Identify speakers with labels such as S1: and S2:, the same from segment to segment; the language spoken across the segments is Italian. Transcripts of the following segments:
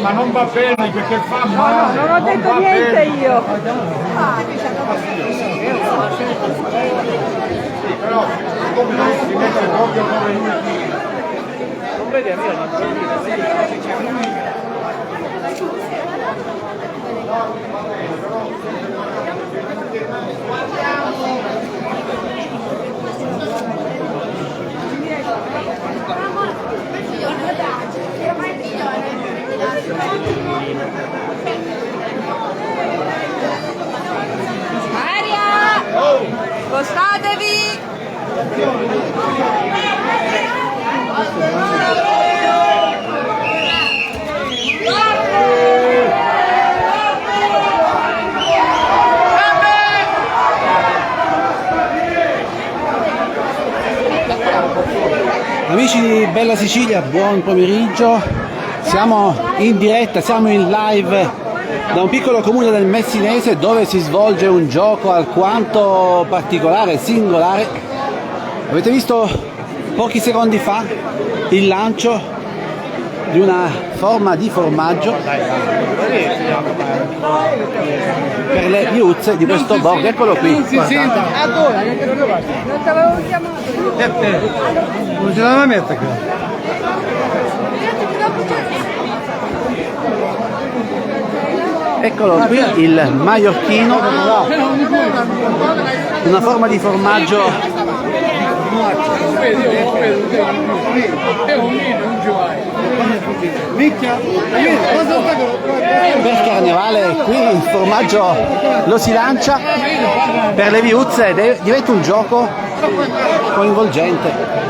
S1: Ma non va bene perché fa male.
S2: No, non ho detto niente io.
S1: Però siccome lei si mette proprio come
S3: Non vede a me la
S2: Aria! Spostatevi!
S4: Amici di Bella Sicilia, buon pomeriggio. Siamo in diretta, siamo in live da un piccolo comune del Messinese dove si svolge un gioco alquanto particolare, singolare. Avete visto pochi secondi fa il lancio di una forma di formaggio per le viuzze di questo borgo. Eccolo qui, guardate.
S2: Non ti avevo chiamato.
S4: Non ce la mette qua. Eccolo qui il maiorchino, una forma di formaggio per carnevale. Qui il formaggio lo si lancia per le viuzze ed diventa un gioco coinvolgente.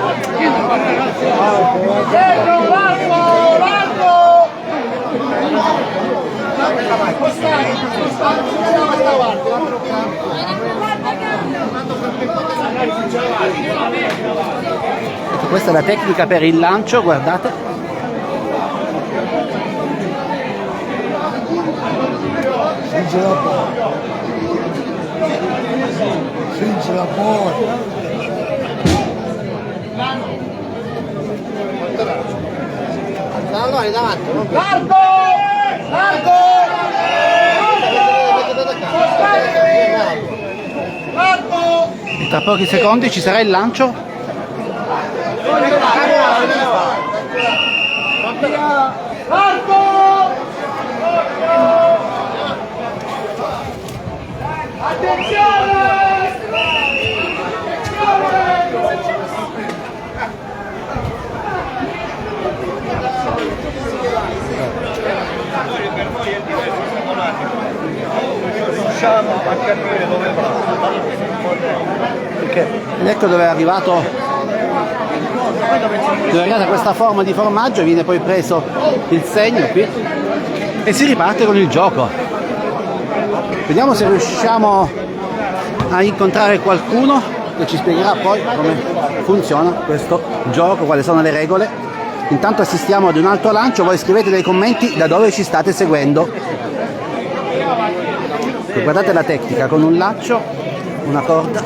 S4: Ecco, questa è la tecnica per il lancio, guardate.
S1: Since la porta.
S3: Largo! Largo! Largo!
S4: E tra pochi secondi ci sarà il lancio.
S3: Largo! Attenzione!
S1: Riusciamo a capire dove va.
S4: Ed ecco dove è arrivata questa forma di formaggio, viene poi preso il segno qui e si riparte con il gioco. Vediamo se riusciamo a incontrare qualcuno che ci spiegherà poi come funziona questo gioco, quali sono le regole. Intanto assistiamo ad un altro lancio, voi scrivete nei commenti da dove ci state seguendo. E guardate la tecnica, con un laccio, una corda.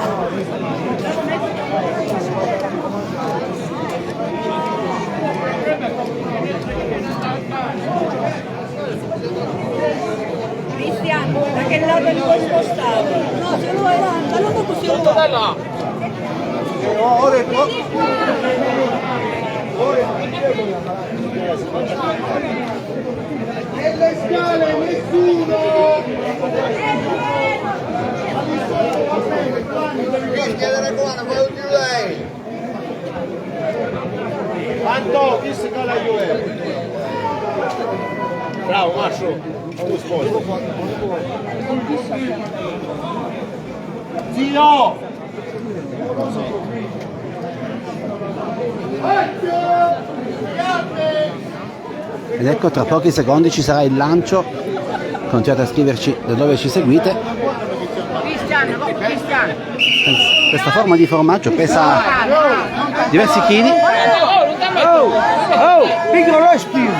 S2: Cristiano, da che lato li vuoi spostare? No, se lo vai là, ma non così.
S3: Dai là!
S1: Nelle scale nessuno! Quanto? Chi si cala io? Bravo, Marcio! Tu sposti! Zio!
S4: Ed ecco, tra pochi secondi ci sarà il lancio. Continuate a scriverci da dove ci seguite. Questa forma di formaggio pesa diversi chili.
S1: Piccolo respiro!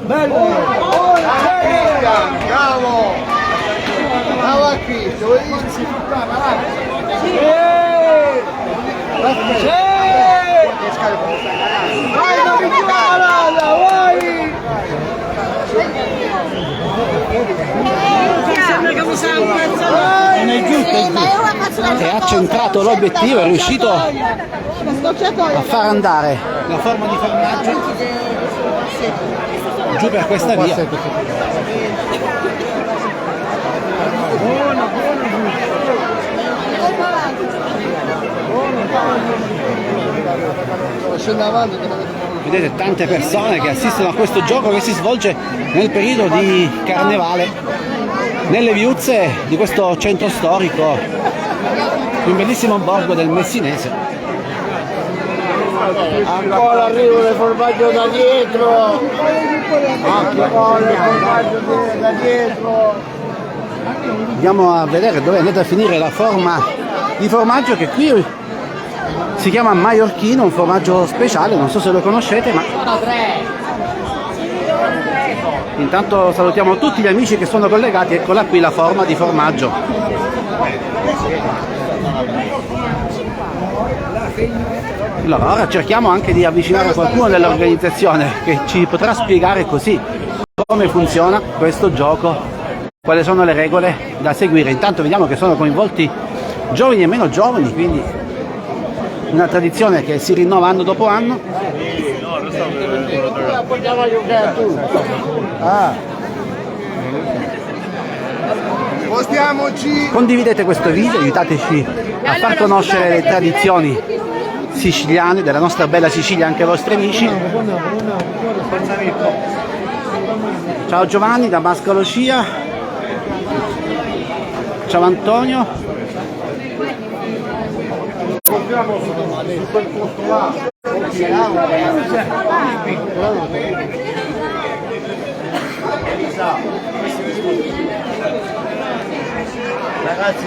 S1: Bello! Bravo! Bravo a Cristo!
S4: E ha centrato l'obiettivo, è riuscito a far andare la forma di formaggio giù per questa via. Vedete tante persone che assistono a questo gioco che si svolge nel periodo di carnevale nelle viuzze di questo centro storico, un bellissimo borgo del Messinese.
S1: Ancora arrivo le formaggio da dietro. Ancora le formaggio da dietro.
S4: Andiamo a vedere dove è andata a finire la forma di formaggio, che qui si chiama Maiorchino, un formaggio speciale, non so se lo conoscete, ma intanto salutiamo tutti gli amici che sono collegati. Eccola qui la forma di formaggio. Allora, ora cerchiamo anche di avvicinare qualcuno dell'organizzazione che ci potrà spiegare così come funziona questo gioco, quali sono le regole da seguire. Intanto vediamo che sono coinvolti giovani e meno giovani, quindi una tradizione che si rinnova anno dopo anno. Condividete questo video, aiutateci a far conoscere le tradizioni siciliane della nostra bella Sicilia anche ai vostri amici. Ciao Giovanni da Mascalo Scia, ciao Antonio.
S1: Ragazzi,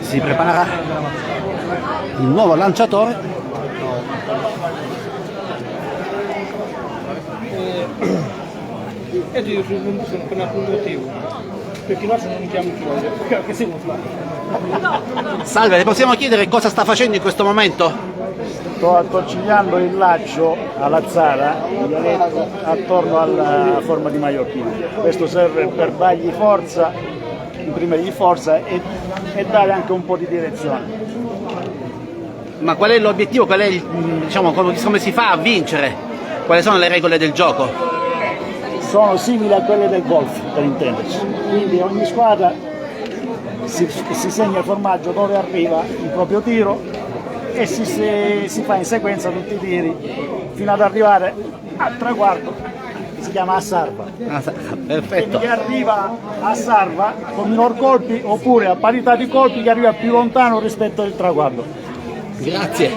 S4: Si prepara il nuovo lanciatore.
S5: E io sono per un motivo, perché noi non chiamo più, perché siamo
S4: Salve, le possiamo chiedere cosa sta facendo in questo momento?
S6: Sto attorcigliando il laccio alla zara attorno alla forma di Maiorchino. Questo serve per dargli forza, imprimergli forza e dare anche un po' di direzione.
S4: Ma qual è l'obiettivo? Qual è diciamo, come si fa a vincere? Quali sono le regole del gioco?
S6: Sono simili a quelle del golf, per intenderci. Quindi ogni squadra si segna il formaggio dove arriva il proprio tiro e si fa in sequenza tutti i tiri fino ad arrivare al traguardo, si chiama a salva.
S4: Perfetto.
S6: Chi arriva a salva con minor colpi oppure a parità di colpi chi arriva più lontano rispetto al traguardo.
S4: Grazie.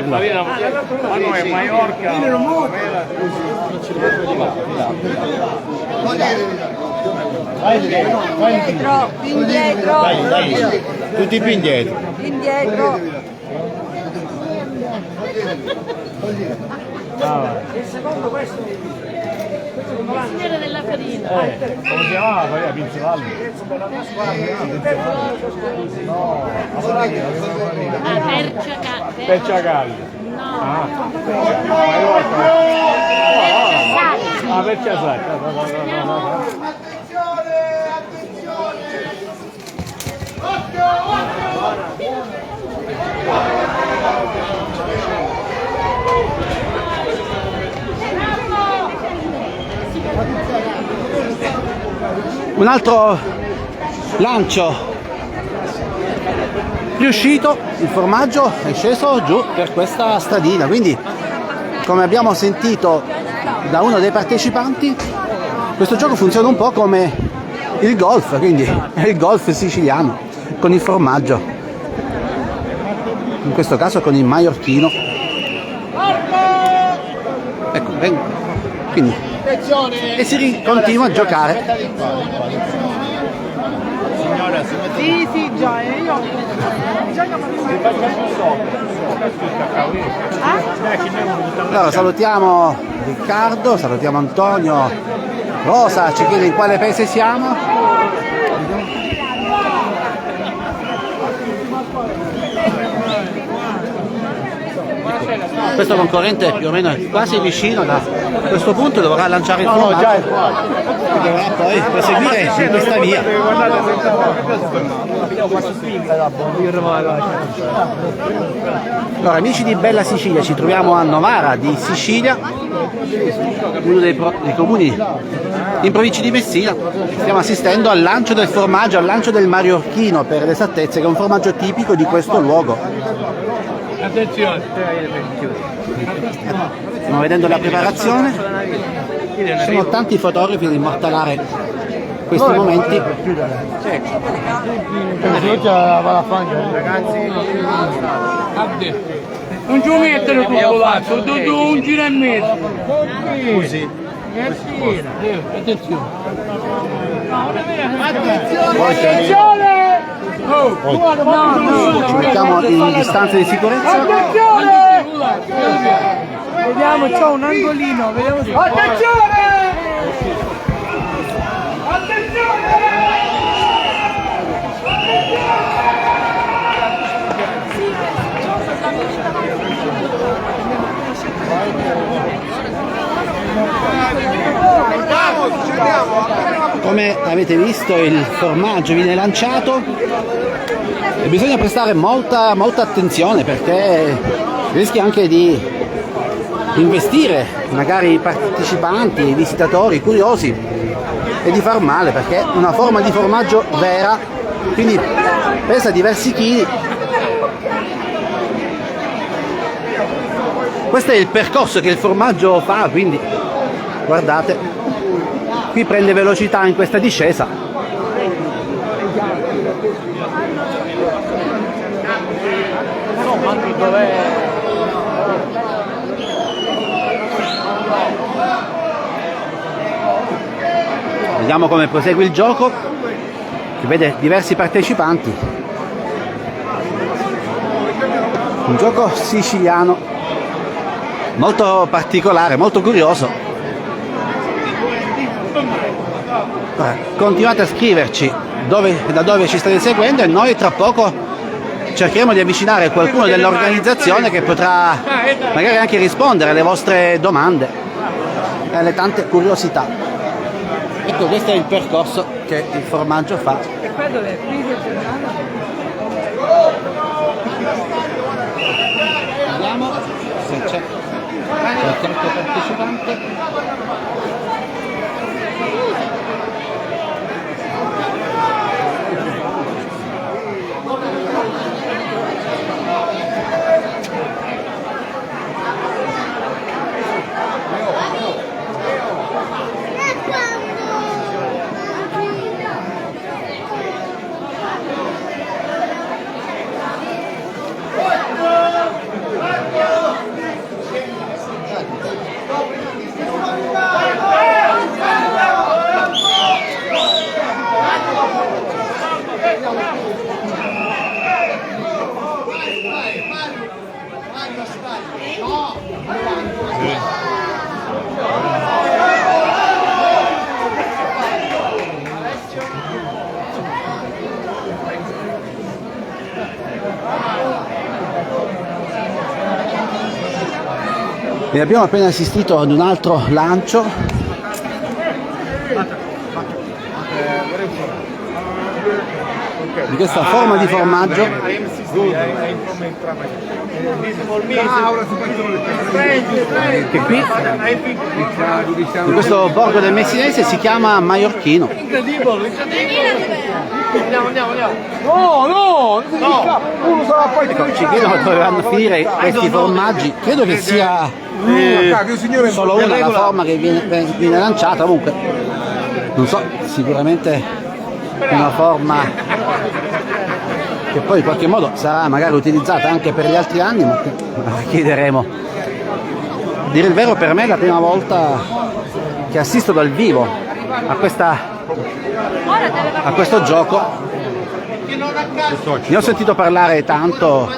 S5: Ma noi è Maiorca.
S2: Indietro, indietro.
S1: tutti più indietro.
S2: Indietro.
S6: Il secondo questo
S2: Signore della farina.
S6: come si chiamava? Pinzivalli. Perciagalli.
S2: No.
S6: Perciasacca.
S4: Un altro lancio riuscito, il formaggio è sceso giù per questa stradina, quindi come abbiamo sentito da uno dei partecipanti questo gioco funziona un po' come il golf, quindi è il golf siciliano con il formaggio, in questo caso con il Maiorchino. Ecco, quindi e si continua a giocare.
S2: Sì, sì, già, io.
S4: Allora salutiamo Riccardo, salutiamo Antonio. Rosa ci chiede in quale paese siamo. Questo concorrente più o meno è quasi vicino, da questo punto dovrà lanciare il formaggio e dovrà poi proseguire in questa via. Allora amici di Bella Sicilia, ci troviamo a Novara di Sicilia, uno dei comuni in provincia di Messina. Stiamo assistendo al lancio del formaggio, al lancio del Mariorchino per l'esattezza, che è un formaggio tipico di questo luogo. Stiamo vedendo la preparazione, ci sono tanti fotografi ad immortalare questi momenti.
S5: Non ci mettere tutto l'altro, tutto un giro e mezzo. Così. Attenzione.
S4: Ci mettiamo in distanza di sicurezza.
S2: Vediamo, c'ho un angolino, vediamo se...
S3: Attenzione! Attenzione!
S4: Come avete visto, il formaggio viene lanciato e bisogna prestare molta attenzione, perché rischia anche di investire magari i partecipanti, i visitatori, i curiosi, e di far male, perché è una forma di formaggio vera, quindi pesa diversi chili. Questo è il percorso che il formaggio fa, quindi guardate, qui prende velocità in questa discesa. Vediamo come prosegue il gioco, che vede diversi partecipanti. Un gioco siciliano molto particolare, molto curioso. Continuate a scriverci da dove ci state seguendo, e noi tra poco cercheremo di avvicinare qualcuno dell'organizzazione che potrà magari anche rispondere alle vostre domande e alle tante curiosità. Ecco, questo è il percorso che il formaggio fa.
S2: E qua dov'è? Qui
S4: Vediamo se c'è qualche altro partecipante. E abbiamo appena assistito ad un altro lancio di questa forma di formaggio che qui in questo borgo del Messinese si chiama Maiorchino. Ecco, ci chiedono dove vanno a finire questi formaggi. Credo che sia solo una la forma che viene lanciata. Comunque non so, sicuramente una forma che poi in qualche modo sarà magari utilizzata anche per gli altri anni, ma chiederemo. A dire il vero, per me è la prima volta che assisto dal vivo a a questo gioco. Ne ho sentito parlare tanto.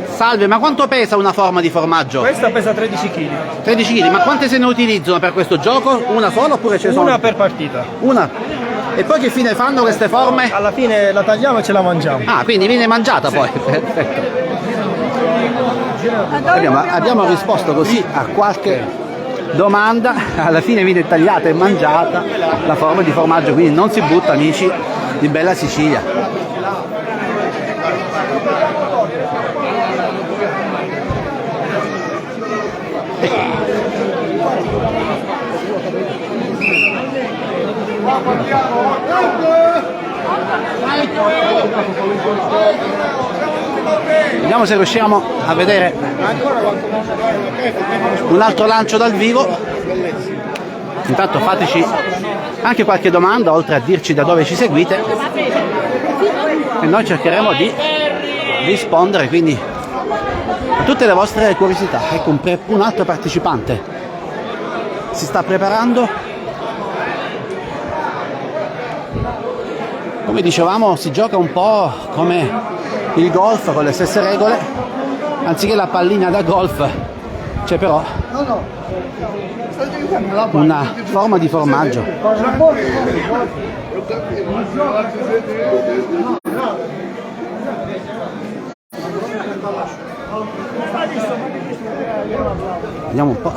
S4: Salve, ma quanto pesa una forma di formaggio?
S5: Questa pesa 13 kg.
S4: 13 kg, ma quante se ne utilizzano per questo gioco? Una sola oppure ce ne sono?
S5: Una per partita.
S4: Una. E poi che fine fanno queste forme?
S5: Alla fine la tagliamo e ce la mangiamo.
S4: Ah, quindi viene mangiata poi. Perfetto. Abbiamo risposto così a qualche domanda, alla fine viene tagliata e mangiata la forma di formaggio, quindi non si butta, amici di Bella Sicilia. Vediamo se riusciamo a vedere un altro lancio dal vivo. Intanto fateci anche qualche domanda, oltre a dirci da dove ci seguite, e noi cercheremo di rispondere quindi a tutte le vostre curiosità. Ecco un altro partecipante si sta preparando. Come dicevamo, si gioca un po' come il golf, con le stesse regole. Anziché la pallina da golf c'è però una forma di formaggio. Vediamo un po'.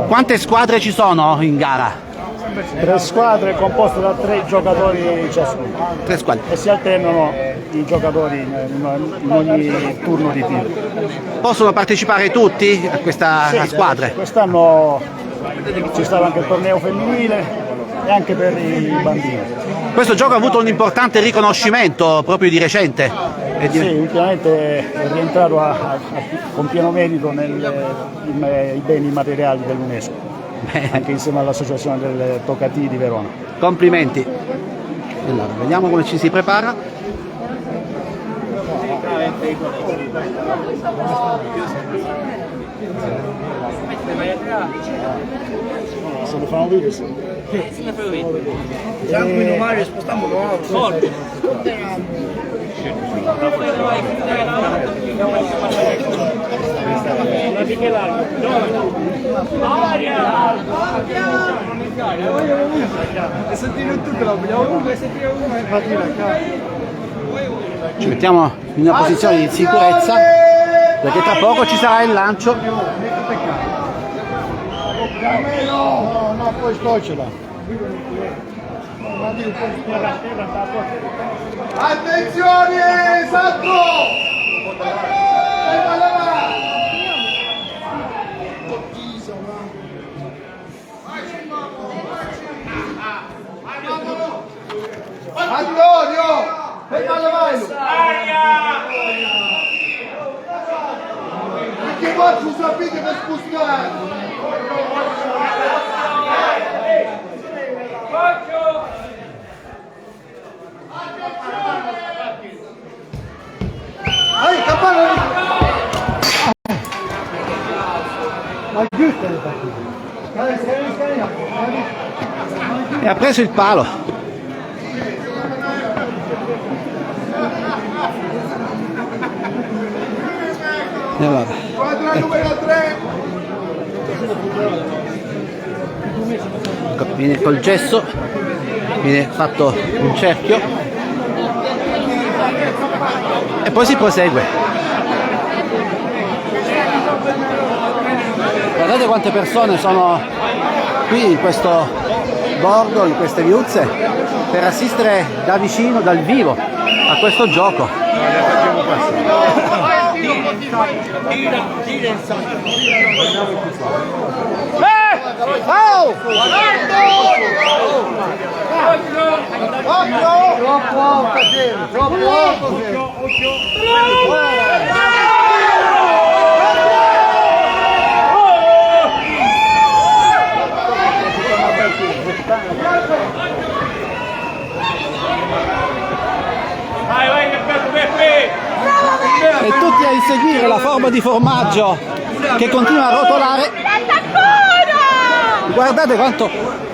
S4: Quante squadre ci sono in gara?
S6: 3 squadre composte da 3 giocatori ciascuno.
S4: 3 squadre.
S6: E si alternano i giocatori in ogni turno di tiro.
S4: Possono partecipare tutti a questa squadra?
S6: Quest'anno c'è stato anche il torneo femminile e anche per i bambini.
S4: Questo gioco ha avuto un importante riconoscimento proprio di recente.
S6: Sì, ultimamente è rientrato con pieno merito nei beni immateriali dell'UNESCO, anche insieme all'associazione del Tocati di Verona.
S4: Complimenti. Allora, vediamo come ci si prepara.
S6: Se lo fanno vedere?
S5: Tranquillo Mario, spostiamolo forte.
S4: Ci mettiamo in una posizione di sicurezza perché tra poco ci sarà il lancio.
S1: No, poi scocciala. Attenzione, Sacco! Antonio! Fai male vai! Perché faccio sapete per spostare? Ehi, cappello! Ma giusto le partite.
S4: E ha preso il palo. E allora.
S1: Squadra numero 3.
S4: Viene col gesso, viene fatto un cerchio e poi si prosegue. Guardate quante persone sono qui in questo borgo, in queste viuzze, per assistere da vicino, dal vivo, a questo gioco.
S1: Oh! Troppo alto, troppo alto.
S3: Vai, che bello!
S4: E tutti a inseguire la forma di formaggio che continua a rotolare. Guardate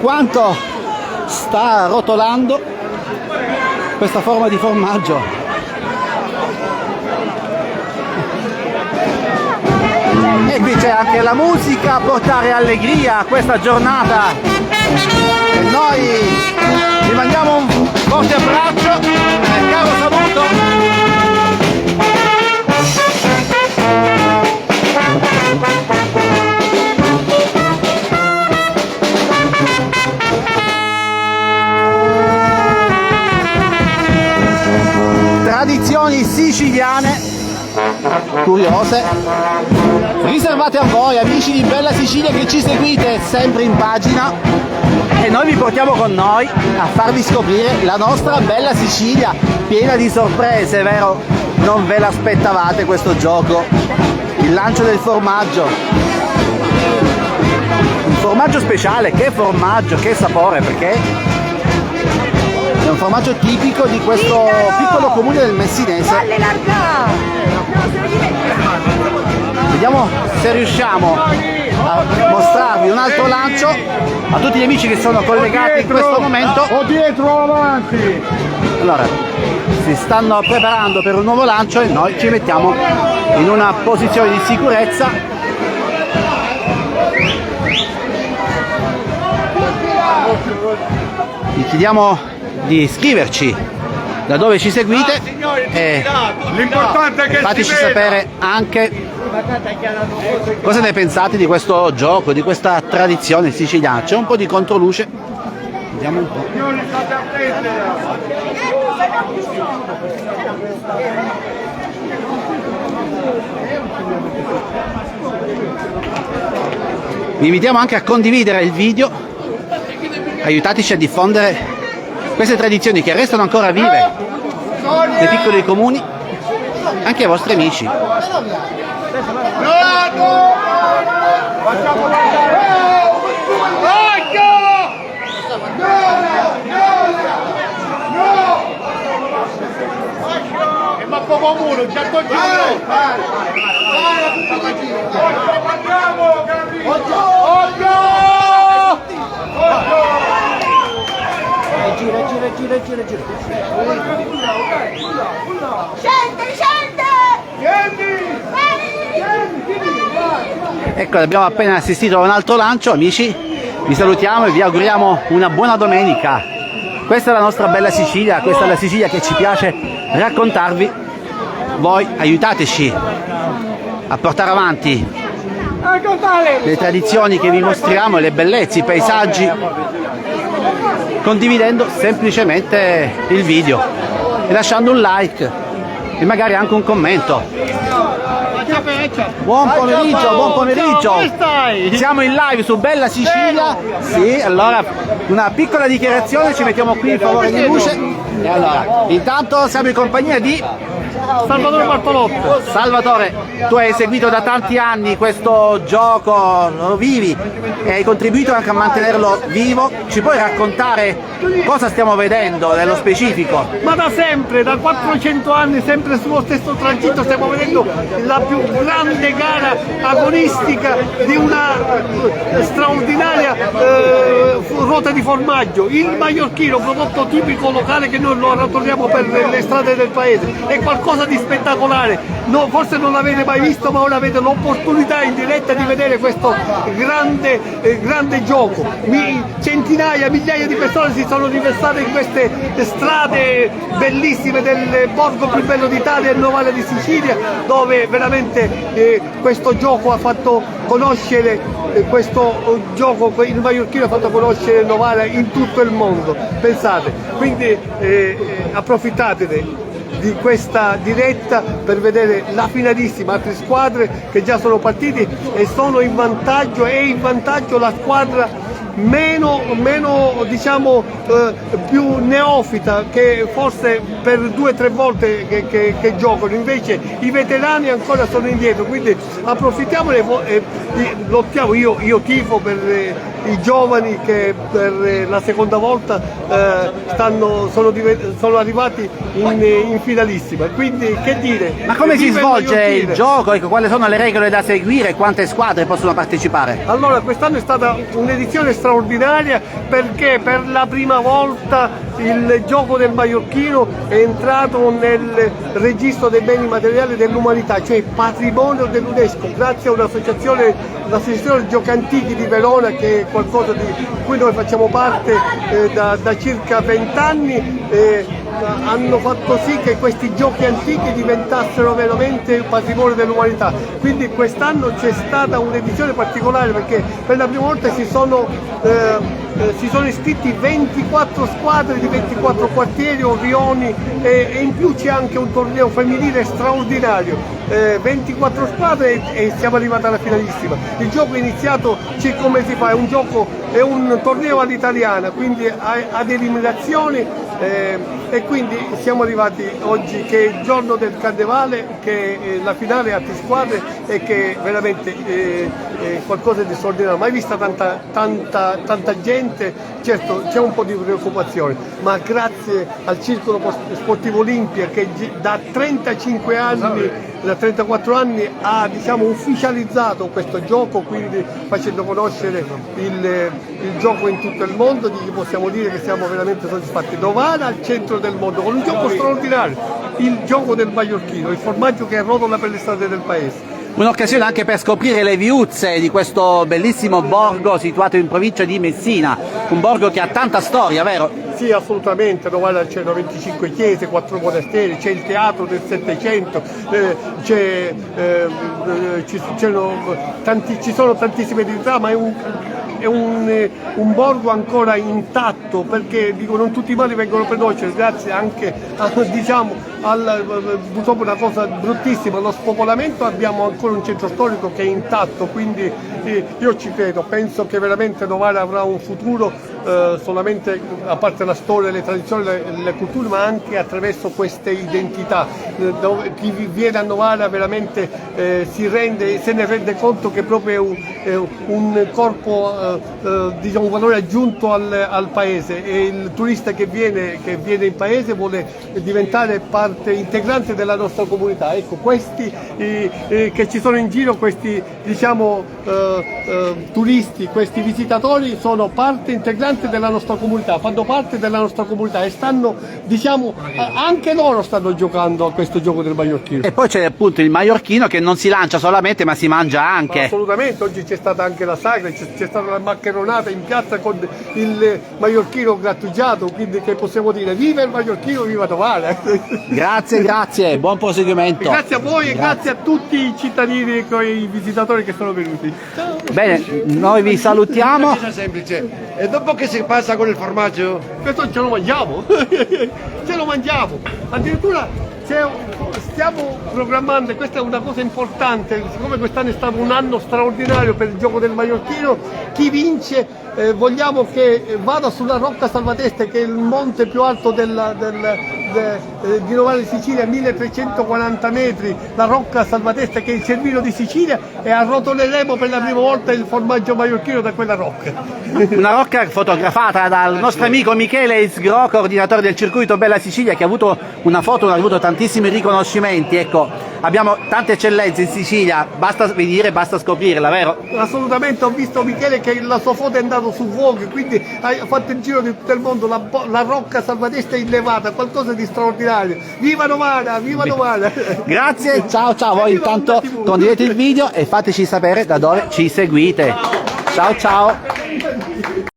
S4: quanto sta rotolando questa forma di formaggio. E qui c'è anche la musica a portare allegria a questa giornata. E noi vi mandiamo un forte abbraccio e caro saluto. Tradizioni siciliane curiose riservate a voi amici di Bella Sicilia che ci seguite sempre in pagina, e noi vi portiamo con noi a farvi scoprire la nostra bella Sicilia piena di sorprese, vero? Non ve l'aspettavate questo gioco? Il lancio del formaggio, un formaggio speciale, che formaggio, che sapore, perché è un formaggio tipico di questo piccolo comune del Messinese. Vediamo se riusciamo a mostrarvi un altro lancio a tutti gli amici che sono collegati in questo momento.
S1: O dietro o avanti.
S4: Allora, si stanno preparando per un nuovo lancio e noi ci mettiamo in una posizione di sicurezza. Vi chiediamo di iscriverci da dove ci seguite e
S1: L'importante è che
S4: fateci sapere anche cosa ne pensate di questo gioco, di questa tradizione siciliana. C'è un po' di controluce, vediamo un po'. Vi invitiamo anche a condividere il video, aiutateci a diffondere queste tradizioni che restano ancora vive nei piccoli comuni, anche ai vostri amici.
S1: Ma poco muro, già gira.
S4: Ecco, abbiamo appena assistito a un altro lancio, amici. Vi salutiamo e vi auguriamo una buona domenica. Questa è la nostra bella Sicilia, questa è la Sicilia che ci piace raccontarvi. Voi aiutateci a portare avanti le tradizioni che vi mostriamo, le bellezze, i paesaggi, condividendo semplicemente il video e lasciando un like e magari anche un commento. Buon pomeriggio, siamo in live su Bella Sicilia. Sì, allora una piccola dichiarazione, ci mettiamo qui in favore di luce. E allora, intanto siamo in compagnia di
S5: Salvatore Bartolotto.
S4: Salvatore, tu hai seguito da tanti anni questo gioco, lo vivi e hai contribuito anche a mantenerlo vivo. Ci puoi raccontare cosa stiamo vedendo nello specifico?
S5: Ma da sempre, da 400 anni, sempre sullo stesso tragitto, stiamo vedendo la più grande gara agonistica di una straordinaria ruota di formaggio, il maiorchino, prodotto tipico locale che noi lo arrotoliamo per le strade del paese. È qualcosa di spettacolare, no, forse non l'avete mai visto, ma ora avete l'opportunità in diretta di vedere questo grande gioco. Centinaia, migliaia di persone si sono riversate in queste strade bellissime del borgo più bello d'Italia, il Novara di Sicilia, dove veramente questo gioco ha fatto conoscere, il maiorchino ha fatto conoscere il Novara in tutto il mondo, pensate. Quindi approfittatene di questa diretta per vedere la finalissima, altre squadre che già sono partiti e sono in vantaggio, è in vantaggio la squadra meno diciamo più neofita, che forse per 2 o 3 volte che giocano, invece i veterani ancora sono indietro, quindi approfittiamone e lottiamo. Io tifo per i giovani che per la seconda volta sono arrivati in finalissima. Quindi che dire?
S4: Ma come si
S5: Viva
S4: svolge il
S5: Maiorchino!
S4: gioco? Ecco, quali sono le regole da seguire e quante squadre possono partecipare?
S5: Allora, quest'anno è stata un'edizione straordinaria perché per la prima volta il gioco del Maiorchino è entrato nel registro dei beni materiali dell'umanità, cioè patrimonio dell'UNESCO, grazie a l'associazione Giochi Antichi di Verona, che è qualcosa di cui noi facciamo parte da circa 20 anni. Hanno fatto sì che questi giochi antichi diventassero veramente patrimonio dell'umanità. Quindi quest'anno c'è stata un'edizione particolare perché per la prima volta si sono iscritti 24 squadre di 24 quartieri o rioni e in più c'è anche un torneo femminile straordinario. 24 squadre e siamo arrivati alla finalissima. Il gioco è iniziato, come si fa? È un torneo all'italiana, quindi ad eliminazioni. E quindi siamo arrivati oggi che è il giorno del carnevale, che la finale a 3 squadre e che veramente è qualcosa di straordinario. Mai vista tanta gente, certo c'è un po' di preoccupazione, ma grazie al Circolo Sportivo Olimpia che da 35 anni, da 34 anni ha ufficializzato questo gioco, quindi facendo conoscere il gioco in tutto il mondo, gli possiamo dire che siamo veramente soddisfatti. Novara al centro del mondo con un gioco straordinario, il gioco del Maiorchino, il formaggio che rotola per le strade del paese.
S4: Un'occasione anche per scoprire le viuzze di questo bellissimo borgo situato in provincia di Messina, un borgo che ha tanta storia, vero?
S5: Ci Sì, assolutamente, a Novara c'erano 25 chiese, 4 monasteri, c'è il teatro del Settecento, ci sono tantissime divinità, ma è un borgo ancora intatto, perché dico, non tutti i mali vengono per noi, grazie anche purtroppo una cosa bruttissima, lo spopolamento. Abbiamo ancora un centro storico che è intatto, quindi io ci credo, penso che veramente Novara avrà un futuro solamente a parte la storia, le tradizioni, le culture, ma anche attraverso queste identità. Chi viene a Novara veramente se ne rende conto che proprio è un corpo, un valore aggiunto al paese, e il turista che viene in paese vuole diventare parte integrante della nostra comunità. Ecco, questi che ci sono in giro, questi turisti, questi visitatori sono parte integrante della nostra comunità, fanno parte della nostra comunità e stanno, anche loro stanno giocando a questo gioco del Maiorchino.
S4: E poi c'è appunto il Maiorchino che non si lancia solamente ma si mangia anche.
S5: Ma assolutamente, oggi c'è stata anche la sagra, c'è stata la maccheronata in piazza con il Maiorchino grattugiato, quindi che possiamo dire: viva il Maiorchino, viva Novara!
S4: Grazie, buon proseguimento.
S5: Grazie a voi e grazie a tutti i cittadini e i visitatori che sono venuti. Ciao.
S4: Bene, noi vi salutiamo.
S1: Una cosa semplice, e dopo che si passa con il formaggio?
S5: Questo ce lo mangiamo, ce lo mangiamo, addirittura stiamo programmando, questa è una cosa importante, siccome quest'anno è stato un anno straordinario per il gioco del Maiorchino, chi vince vogliamo che vada sulla Rocca Salvateste, che è il monte più alto di Novara di Sicilia, 1340 metri, la Rocca Salvateste che è il Cervino di Sicilia, e arrotoleremo per la prima volta il formaggio maiorchino da quella rocca.
S4: Una rocca fotografata dal nostro amico Michele Isgro, coordinatore del circuito Bella Sicilia, che ha avuto una foto, ha avuto tantissimi riconoscimenti. Ecco, abbiamo tante eccellenze in Sicilia, basta venire, basta scoprirla, vero?
S5: Assolutamente, ho visto Michele che la sua foto è andata su Vogue, quindi ha fatto il giro di tutto il mondo, la Rocca Salvateste innevata, qualcosa di straordinario. Viva Novara, viva Novara!
S4: Grazie, ciao, voi intanto condividete il video e fateci sapere da dove ci seguite. Ciao.